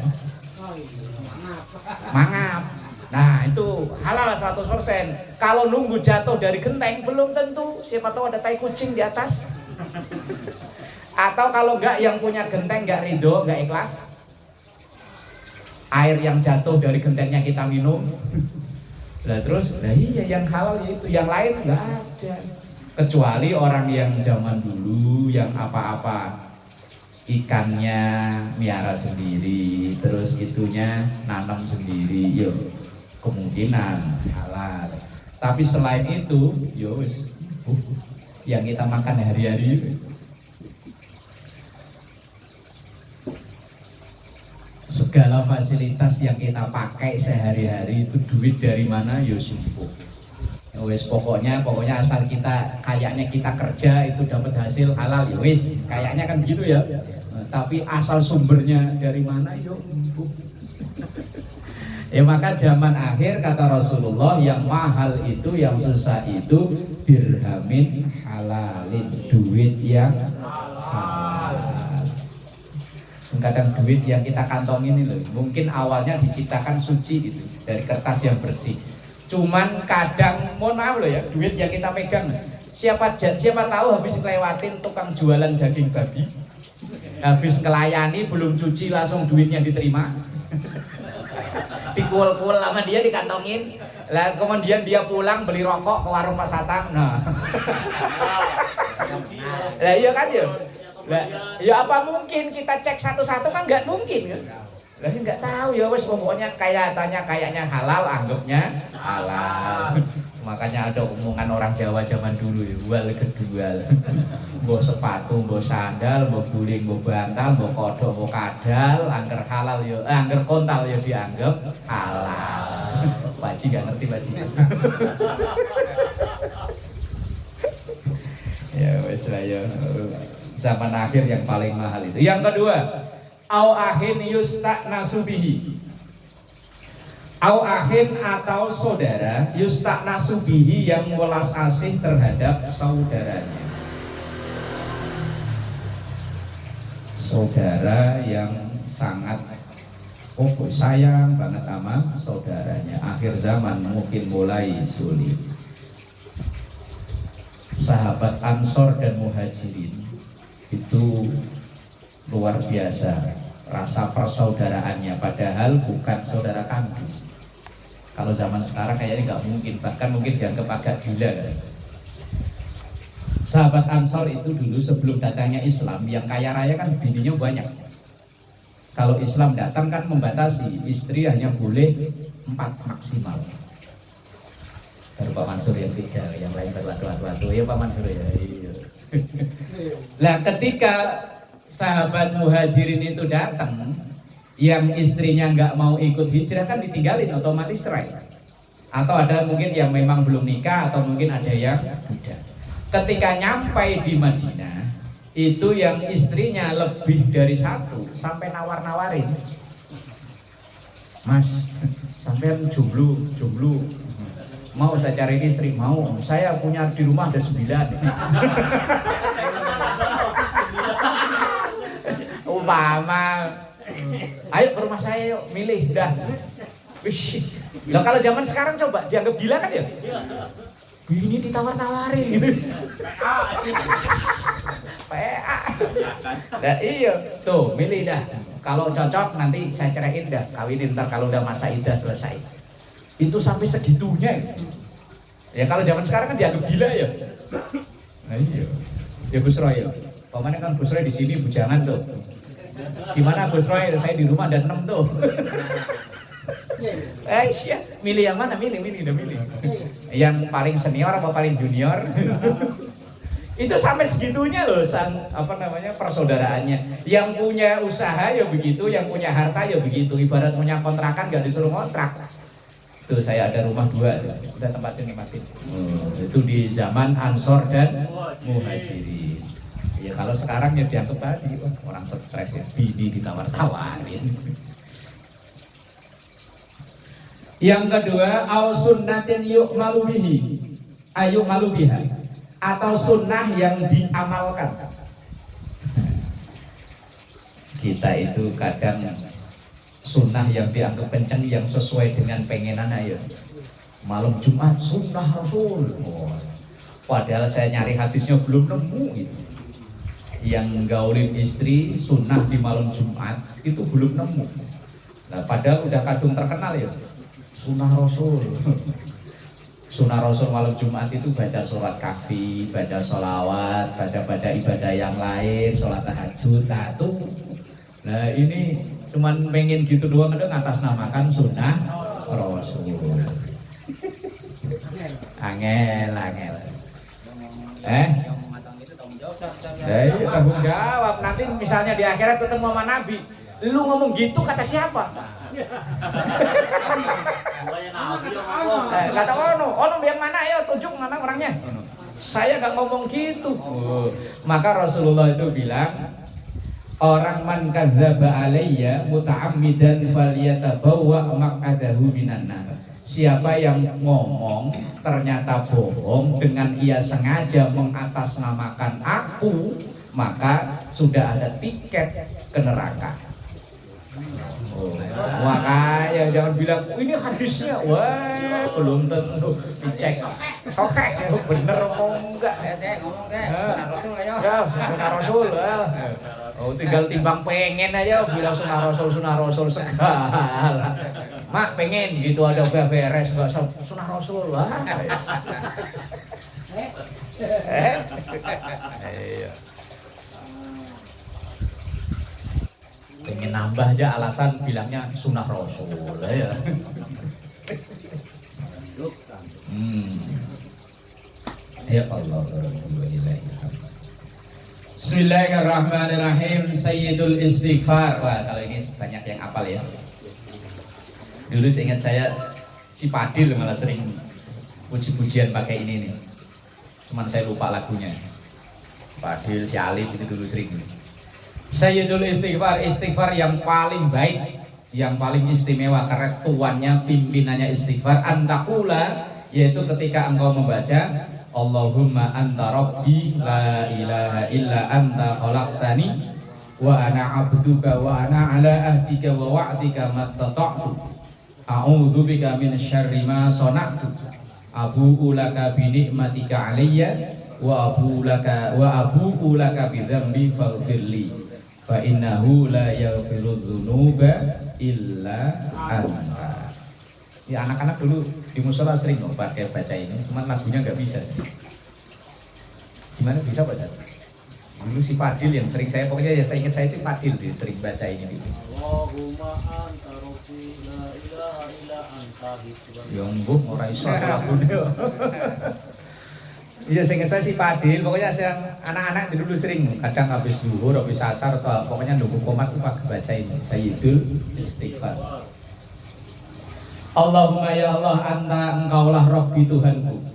mangap. Nah itu halal 100%. Kalau nunggu jatuh dari genteng belum tentu. Siapa tahu ada tai kucing di atas. Atau kalau enggak yang punya genteng enggak ridho, enggak ikhlas, air yang jatuh dari gentengnya kita minum. Lah terus, lah iya yang halal itu, yang lain enggak ada. Kecuali orang yang zaman dulu yang apa-apa ikannya miara sendiri, terus itunya nanam sendiri, yo kemungkinan halal. Tapi selain itu, yo yang kita makan hari-hari, segala fasilitas yang kita pakai sehari-hari itu duit dari mana, yo sumpuk. Wes pokoknya asal kita kayaknya kita kerja itu dapat hasil halal, ya wes kayaknya kan begitu ya. Tapi asal sumbernya dari mana, yo ya maka zaman akhir kata Rasulullah, yang mahal itu, yang susah itu dirhamin halalin, duit yang halal. Kadang duit yang kita kantongin ini loh, mungkin awalnya diciptakan suci gitu, dari kertas yang bersih. Cuman kadang, mohon maaf loh ya, duit yang kita pegang, siapa tahu habis ngelewatin tukang jualan daging babi, habis kelayani belum cuci langsung duitnya diterima, dikul-kul sama dia dikantongin, lah kemudian dia pulang beli rokok ke warung Pak Satang. Nah, lah iya kan ya. Lah, ya apa mungkin kita cek satu-satu kan nggak mungkin kan? Lah nggak tahu ya wes pokoknya kayaknya halal, anggapnya halal. Makanya ada omongan orang Jawa zaman dulu ya, wal kedual. Mbok sepatu, mbok sandal, mbok guling, mbok bantal, mbok kodok, mbok kadal, angker halal yo, angker kontal yo dianggap halal. Baji nggak ngerti baji. Ya wes lah ya. Zaman akhir yang paling mahal itu. Yang kedua, au ahin yusta'nasu bihi. Au ahin atau saudara yusta'nasu bihi yang welas asih terhadap saudaranya. Saudara yang sangat sayang banget sama saudaranya. Akhir zaman mungkin mulai sulit. Sahabat Ansor dan Muhajirin itu luar biasa rasa persaudaraannya, padahal bukan saudara kandung. Kalau zaman sekarang kayaknya nggak mungkin, bahkan mungkin dianggap agak gila kan? Sahabat Ansor itu dulu sebelum datangnya Islam, yang kaya raya kan bininya banyak. Kalau Islam datang kan membatasi, istri hanya boleh 4 maksimal. Baru Pak Mansur yang 3, yang lain berlaku-laku ya Pak Mansur ya. Iya. Nah ketika sahabat Muhajirin itu datang, yang istrinya nggak mau ikut hijrah kan ditinggalin, otomatis cerai. Atau ada mungkin yang memang belum nikah, atau mungkin ada yang sudah. Ketika nyampai di Madinah, itu yang istrinya lebih dari 1 sampai nawar-nawarin, Mas, sampai jomblo, mau saya cari istri, mau, saya punya di rumah ada 9. Umpama, ayo ke rumah saya yuk, milih dah. Wih, lah kalau zaman sekarang coba dianggap gila kan ya? Ini ditawar-tawarin gitu. PA. Nah, iya, tuh milih dah. Kalau cocok nanti saya ceraiin dah, kawinin ntar kalau udah masa iddah selesai. Itu sampai segitunya ya. Kalau zaman sekarang kan dianggap gila ya. Nah iya ya Gus Roy ya, pamannya kan Gus Roy di sini bujangan tuh. Gimana Gus Roy, saya di rumah ada 6 tuh. Iya, milih yang mana? Milih. Yang paling senior apa paling junior? Itu sampai segitunya loh persaudaraannya. Yang punya usaha ya begitu, yang punya harta ya begitu. Ibarat punya kontrakan gak disuruh kontrak. Tuh saya ada rumah 2, udah tempatin nikmatin. Itu di zaman Ansor dan Muhajirin. Ya kalau sekarang ya dianggap tadi orang stres ya, bini ditawar-tawarin. Yang kedua, au sunnatin yu'malu bihi, ayu malu biha, atau sunnah yang diamalkan. Kita itu kadang sunnah yang dianggap kenceng yang sesuai dengan pengenan ayo. Malam Jumat sunnah Rasul. Padahal saya nyari hadisnya belum nemu itu. Yang gaulin istri sunnah di malam Jumat itu belum nemu. Nah, padahal udah kadung terkenal ya. Sunnah Rasul. Sunnah Rasul malam Jumat itu baca surat kafi, baca sholawat, baca ibadah yang lain, sholat tahajud, Nah ini cuman pengen gitu doang ada ngatasnamakan sunnah Rasul. Angel. Yang mengatakan itu tanggung jawab. Iya tanggung jawab. Nanti misalnya di akhirat ketemu sama Nabi, lu ngomong gitu kata siapa? Kata ono yang mana ya, tunjuk mana orangnya. Saya gak ngomong gitu. Maka Rasulullah itu bilang, orang man kadzdzaba alayya muta'ammidan falyatabawwa maq'adahu minan nar. Siapa yang ngomong ternyata bohong dengan ia sengaja mengatasnamakan aku, maka sudah ada tiket ke neraka. Makanya jangan bilang ini hadisnya, wah belum tentu dicek. Oke, bener apa enggak? Ngomong sunnah Rasul ayo. Ya, sunnah Rasul. Tinggal timbang pengen aja bilang sunnah Rasul segala. Mak pengen gitu ada beres enggak sunnah Rasul. Iya. Pengen nambah aja alasan bilangnya sunnah Rasul ya. Ya Allah, Bismillahirrahmanirrahim. Sayyidul istighfar. Wah, kalau ini banyak yang hafal ya. Dulu seingat saya si Padil malah sering puji-pujian pakai ini nih. Cuman saya lupa lagunya. Padil, si Alif itu dulu sering. Sayyidul istighfar yang paling baik, yang paling istimewa karena tuannya, pimpinannya istighfar. Antakula, yaitu ketika engkau membaca Allahumma anta rabbi la ilaha illa anta khalaqtani wa ana abduka wa ana ala ahdika wa wa'dika mastata'tu a'udzu bika min syarri ma sana'tu abu'u laka bi ni'matika alayya wa abu'u laka bi dzambi faghfirli fa innahu la yaghfiru dzunuba illa anta. Ya anak-anak dulu di musola sering kok pakai baca ini, cuman lagunya nggak bisa. Gimana bisa baca? Dulu si Padil yang sering saya, pokoknya ya saya ingat saya itu Padil dia sering baca ini. Allahumma anta rabbi la ilaha illa anta yang bu ora iso lagunya. Iya saya ingat saya si Padil, pokoknya saya anak-anak dulu sering kadang habis zuhur, habis asar atau pokoknya nunggu komat pakai baca ini Sayyidul istighfar. Allahumma ya Allah, anta engkaulah Rabbi Tuhanku.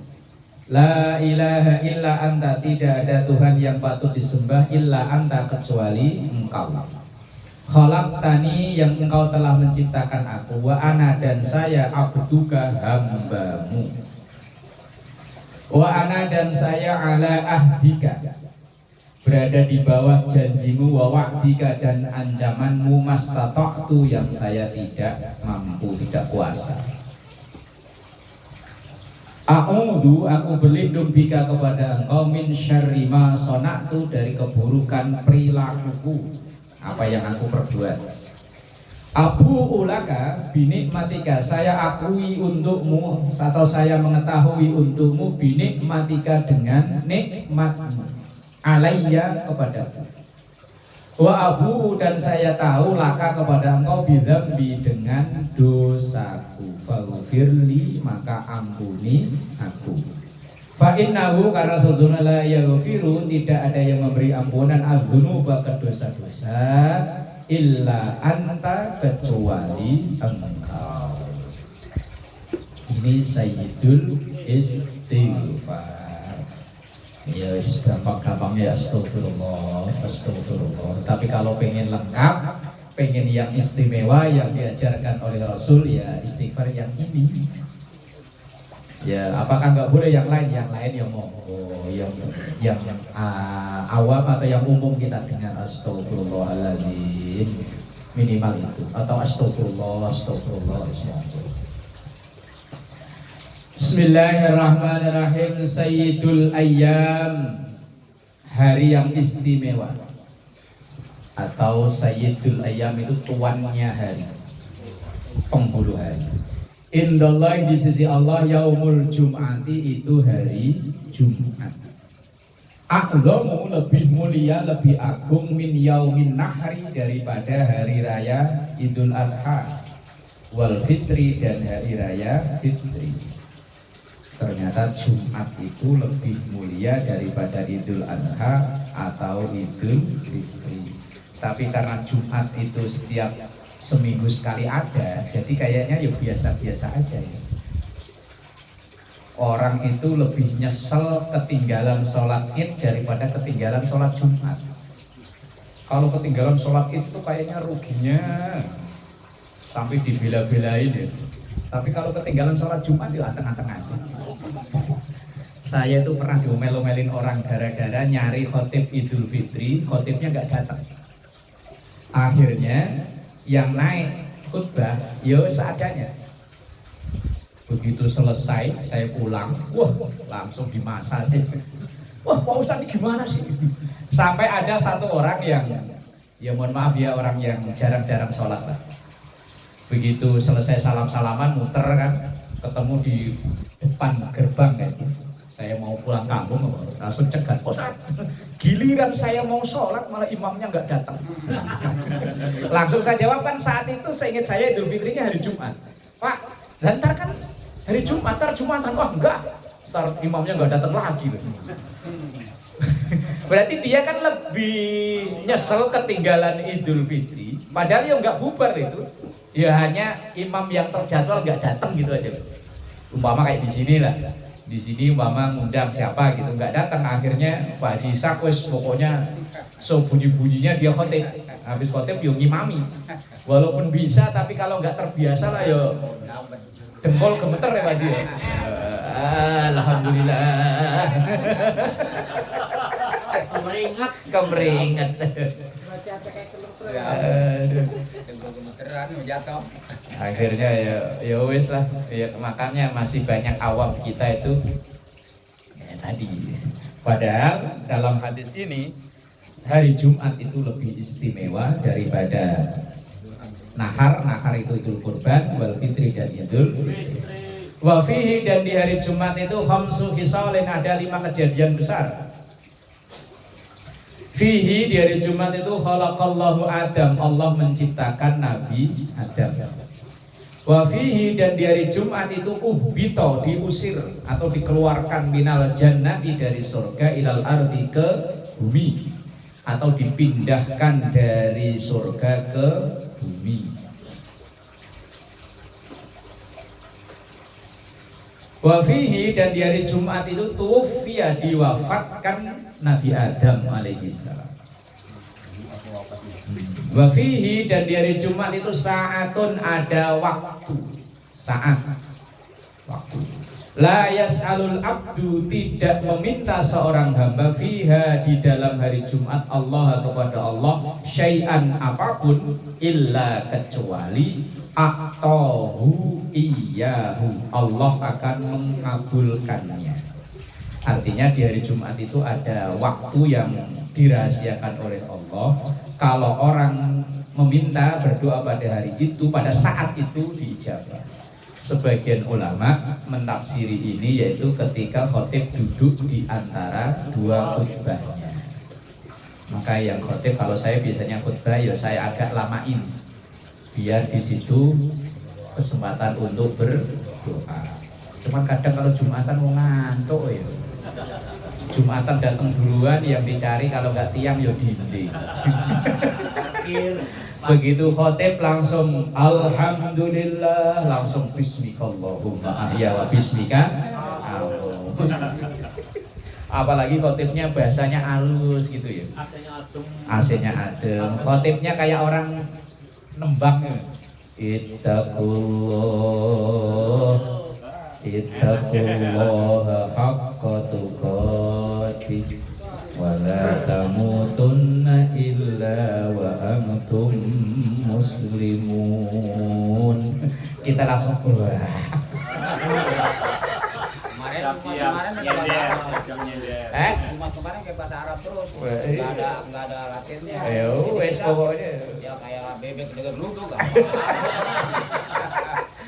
La ilaha illa anta, tidak ada Tuhan yang patut disembah illa anta kecuali engkau. Khalaqtani, yang engkau telah menciptakan aku, wa ana dan saya abduka hambamu. Wa ana dan saya ala ahdika, berada di bawah janjimu, wa wa'dika dan ancamanmu, mastata'tu yang saya tidak mampu, tidak kuasa. A'udzu, aku berlindung bika kepada engkau, min syarri ma sana'tu, dari keburukan perilakuku, apa yang aku perbuat. Abu ulaka binikmatika, saya akui untukmu atau saya mengetahui untukmu, binikmatika dengan nikmatmu, alayya kepadaku. Wa abu, dan saya tahu laka kepada engkau, bidzambi dengan dosaku. faghfirli, maka ampuni aku. Fa innahu, karena sesungguhnya la yaghfiru, tidak ada yang memberi ampunan adzunuba, dosa-dosa, illa anta, kecuali engkau. Ini sayyidul istighfar. Ya gampang-gampangnya astagfirullah, astagfirullah. Tapi kalau pengen lengkap, pengen yang istimewa yang diajarkan oleh Rasul, ya istighfar yang ini. Ya, apakah nggak boleh yang lain? Yang lain yang monggo, yang awam atau yang umum kita dengan astagfirullahaladzim minimal itu, atau astagfirullah Bismillahirrahmanirrahim. Sayyidul ayyam, hari yang istimewa, atau sayyidul ayyam itu tuannya hari, penghulu hari. Indallah, di sisi Allah, yaumul jum'ati, itu hari Jumat. A'dhamu, lebih mulia, lebih agung, min yaumin nahri, daripada hari raya Idul Adha, wal fitri, dan hari raya fitri. Ternyata Jumat itu lebih mulia daripada Idul Adha atau Idul Fitri. Tapi karena Jumat itu setiap seminggu sekali ada, jadi kayaknya ya biasa-biasa aja ya. Orang itu lebih nyesel ketinggalan sholat id daripada ketinggalan sholat Jumat. Kalau ketinggalan sholat id itu kayaknya ruginya sampai dibela-belain ya. Tapi kalau ketinggalan sholat Jumat di tengah-tengah aja. Saya itu pernah diomel-omelin orang gara-gara nyari khotib Idul Fitri, khotibnya nggak datang. Akhirnya yang naik khutbah ya seadanya. Begitu selesai saya pulang, wah langsung dimasak. Wah Pak Ustadz ini gimana sih? Sampai ada satu orang yang, ya mohon maaf ya, orang yang jarang-jarang sholat lah. Begitu selesai salam-salaman muter kan, ketemu di depan gerbang kan. Saya mau pulang kampung, langsung cegat, Ustadz, giliran saya mau sholat malah imamnya nggak datang. Langsung saya jawab, kan saat itu seingat saya Idul Fitrinya hari Jumat. Pak, ntar kan hari Jumat, ntar Jumatan, wah enggak, ntar imamnya nggak datang lagi. Berarti dia kan lebih nyesel ketinggalan Idul Fitri, padahal ya nggak bubar itu, ya hanya imam yang terjadwal nggak datang gitu aja. Umpama kayak di sini lah. Di sini mama ngundang siapa gitu nggak datang, akhirnya Pak Haji Ishak wes pokoknya sebunyi-bunyinya dia khotib, habis khotib yo ngimami, walaupun bisa tapi kalau nggak terbiasa lah yo dengkol gemeter ya Pak Haji. Alhamdulillah. Kemeringat. Akhirnya ya wes lah ya, makanya masih banyak awam kita itu ya, tadi. Padahal dalam hadis ini hari Jumat itu lebih istimewa daripada nahar itu Idul Kurban, wal fitri dan Idul Fitri. Wa fihi, dan di hari Jumat itu khamsu khisalin, ada 5 kejadian besar. Fihi, di hari Jumat itu khalaqallahu Adam, Allah menciptakan Nabi Adam. Wa fihi, dan di hari Jumat itu uhbito, diusir atau dikeluarkan minal jannati, dari surga, ilal ardi, ke bumi, atau dipindahkan dari surga ke bumi. Wa fihi, dan di hari Jumat itu tuwfiya, diwafatkan Nabi Adam alaihissalam. Wa fihi, dan di hari Jumat itu saatun, ada waktu, saat, waktu. La yas'alul abdu, tidak meminta seorang hamba, fiha, di dalam hari Jumat, Allah, kepada Allah, syai'an, apapun, illa, kecuali a'tahu iyahu, Allah akan mengabulkannya. Artinya di hari Jumat itu ada waktu yang dirahasiakan oleh Allah. Kalau orang meminta, berdoa pada hari itu, pada saat itu diijabah. Sebagian ulama mentafsiri ini yaitu ketika khotib duduk di antara dua khutbahnya. Maka yang khotib, kalau saya biasanya khutbah ya saya agak lamain, biar di situ kesempatan untuk berdoa. Cuman kadang kalau Jumatan mau ngantuk ya. Jumatan datang duluan, yang dicari kalau nggak tiang ya dinding. Begitu khotib langsung alhamdulillah, langsung bismikallahumma ahya wa bismika. Apalagi khotibnya bahasanya halus gitu ya. AC-nya adem. Khotibnya kayak orang nembang. Ittaqullaha haqqa tuqatih wa la tamutunna illa wa antum muslimun. Kita langsung keluar. Kemarin kayak bahasa Arab terus, nggak ada latinnya. Ayo, wes pokoknya. Ya kayak bebek dengan ludu kan.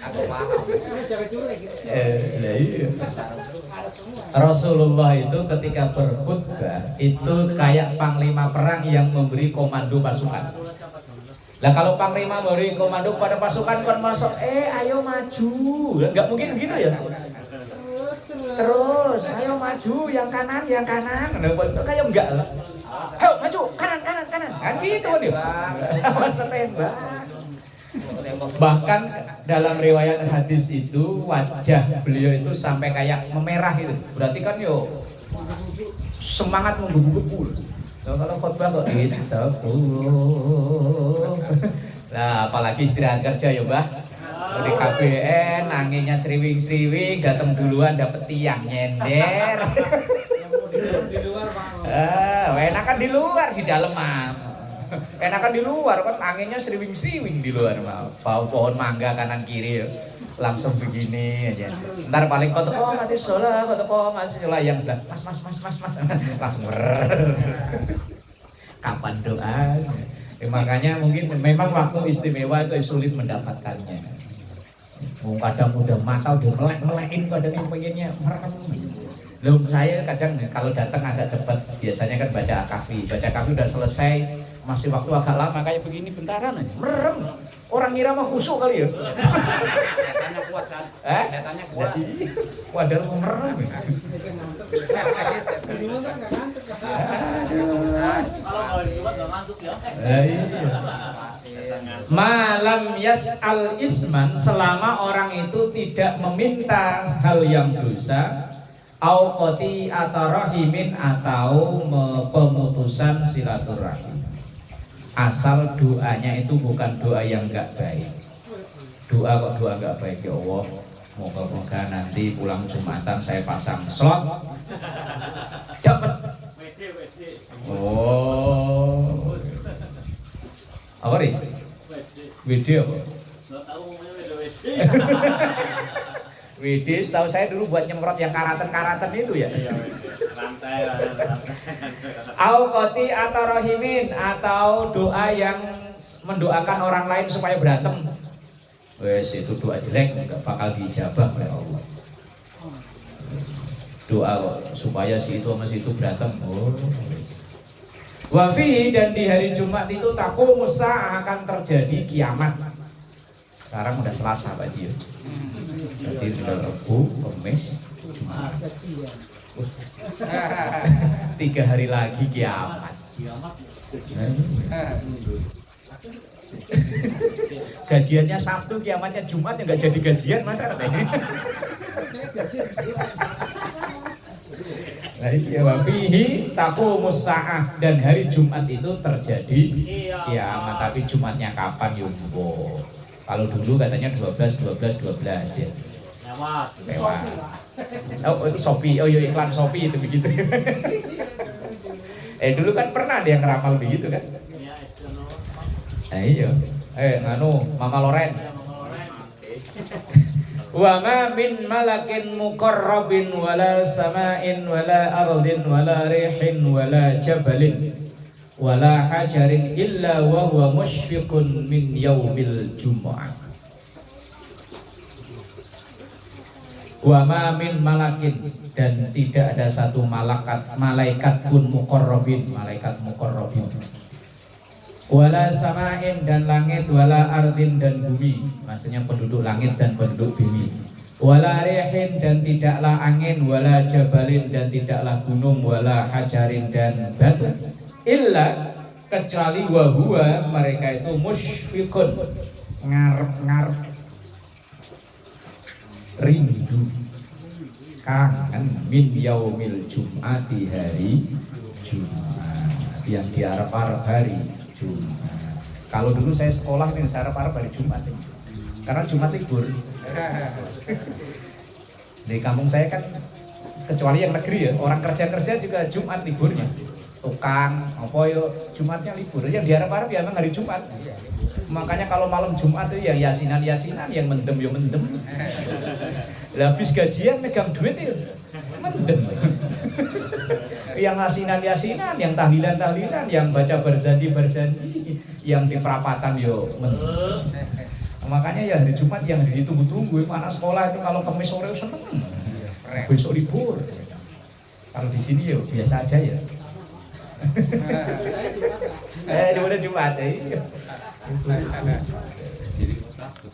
Aku paham. Rasulullah itu ketika berkhutbah itu kayak panglima perang yang memberi komando pasukan. Lah kalau panglima memberi komando pada pasukan kan masuk, ayo maju, nggak mungkin gitu ya. Terus, ayo maju, yang kanan. Kayak enggak lah. Ayo maju, kanan. Kan gitu kan ya. Masa tembak. Bahkan dalam riwayat hadis itu wajah beliau itu sampai kayak memerah gitu. Berarti kan yo semangat menggebu-gebu. Kalau khotbah kok gitu. Lah apalagi istirahat kerja ya, Mbah. Di KBN anginnya sriwing-sriwing, datang duluan dapet tiang nyender. Enakan di luar, di dalam mah. Enakan di luar kan anginnya sriwing-sriwing di luar mah. Pohon mangga kanan kiri langsung begini aja. Ntar paling kau teko mati sholat, yang bilang mas langsung kapan doa? Makanya mungkin memang waktu istimewa itu sulit mendapatkannya. Kadang udah mata udah melek-melekin, kadang yang pengennya merem. Belum saya kadang kalau datang agak cepat, biasanya kan baca kafi udah selesai, masih waktu agak lama kayak begini bentaran aja, merem. Orang ngira mah khusyuk kali ya. Setannya kuat kan? Setannya kuat. Wadah mau merem. Kalau dibuat nggak ngantuk ya. Malam yas'al isman, selama orang itu tidak meminta hal yang dosa, au qati atau rahimin, atau pemutusan silaturahim. Asal doanya itu bukan doa yang enggak baik. Doa enggak baik, ya Allah, moga-moga nanti pulang Jumatan saya pasang slot dapat. Oh, apa nih? Video. Widis, tahu saya dulu buat nyemprot yang karatan itu ya. Auqati atau rahimin, atau doa yang mendoakan orang lain supaya berantem. Wes itu doa jelek, nggak bakal dijabah oleh Allah. Doa supaya si itu sama si itu berantem. Oh. Wafi, dan di hari Jumat itu taqumu sa'ah, akan terjadi kiamat. Sekarang udah Selasa Pak Dio. Jadi sudah Rabu, Kamis, Jumat. 3 hari lagi kiamat. Gajiannya Sabtu, kiamatnya Jumat, ya nggak jadi gajian masa ini. Nah, wafihi taqumus sa'ah, dan hari Jumat itu terjadi kiamat. Tapi Jumatnya kapan yumbo? Kalau dulu katanya 12 ya. Lewat. Oh itu Shopee, oh iya iklan Shopee itu begitu. Dulu kan pernah ada yang ngeramal begitu kan? Iya. Nganu Mama Loren. Wa ma min malakin muqarrabin wala sama'in wala ardin wala rihin wala jabalin wala hajarin illa wa huwa musyfiqun min yaumil jumu'ah. Wa ma min malakin, dan tidak ada satu malaikat pun muqarrabin, malaikat muqarrabin. Wala sama'in dan langit, wala ardin dan bumi, maksudnya penduduk langit dan penduduk bumi. Wala rihin dan tidaklah angin, wala jabalin dan tidaklah gunung, wala hajarin dan batu. Illa kecuali wahua mereka itu musyfiqun, ngarep-ngarep, rindu, kangen min yaumil jum'ati, hari Jumat, yang diharap-harap hari Jumat. Kalau dulu saya sekolah ini saya harap-harap hari Jumat ini. Karena Jumat libur. Di kampung saya kan, kecuali yang negeri ya, orang kerja-kerja juga Jumat liburnya. Tukang, apa yo Jumatnya libur. Yang diharap-harap ya memang hari Jumat. Makanya kalau malam Jumat itu ya yasinan-yasinan, yang mendem ya mendem. Habis gajian megang duit ya mendem. Yang yasinan-yasinan, yang tahlilan-tahlilan, yang baca berjanji-berjanji, yang di perapatan yo mendem. Makanya ya hari Jumat yang ditunggu-tunggu. Mana sekolah itu kalau Kamis sore seneng, besok libur. Kalau di sini yo biasa aja ya. Udah Jumat ya. Jadi takut.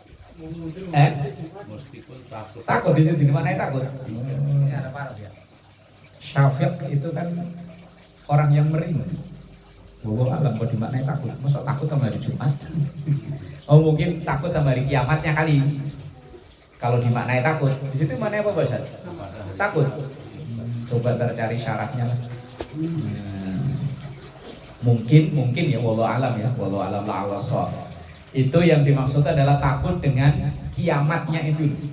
Meskipun takut. Takut di sini, di mana takut? Ini ada parah ya. Syafiq itu kan orang yang merindu. Bahwa alam kok dimaknai takut. Masa takut sama hari Jumat? Oh mungkin takut sama hari kiamatnya kali. Kalau dimaknai takut, di situ mana apa bahasa? Takut. Coba tercari syaratnya lah. Mungkin ya wallahu alam ya, wallahu alam la awasaf. Itu yang dimaksud adalah takut dengan kiamatnya itu.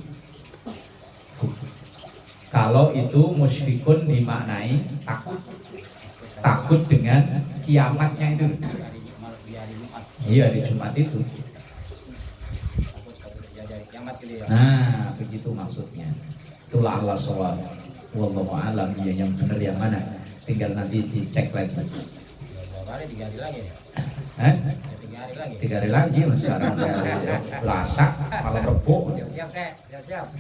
Kalau itu musyfikun dimaknai takut dengan kiamatnya itu. Iya di Jumat itu. Nah begitu maksudnya. Itulah Allah shawab. Wallahu alam ya, yang benar yang mana. Tinggal nanti dicek lagi. 3 hari lagi ya? 3 hari lagi masih sekarang Selasa malam Rebo. Siap deh, siap.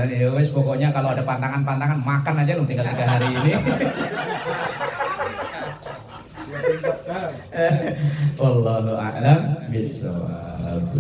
Ya wes pokoknya kalau ada pantangan makan aja lu tinggal 3 hari ini. Wallahu a'lam bishawab.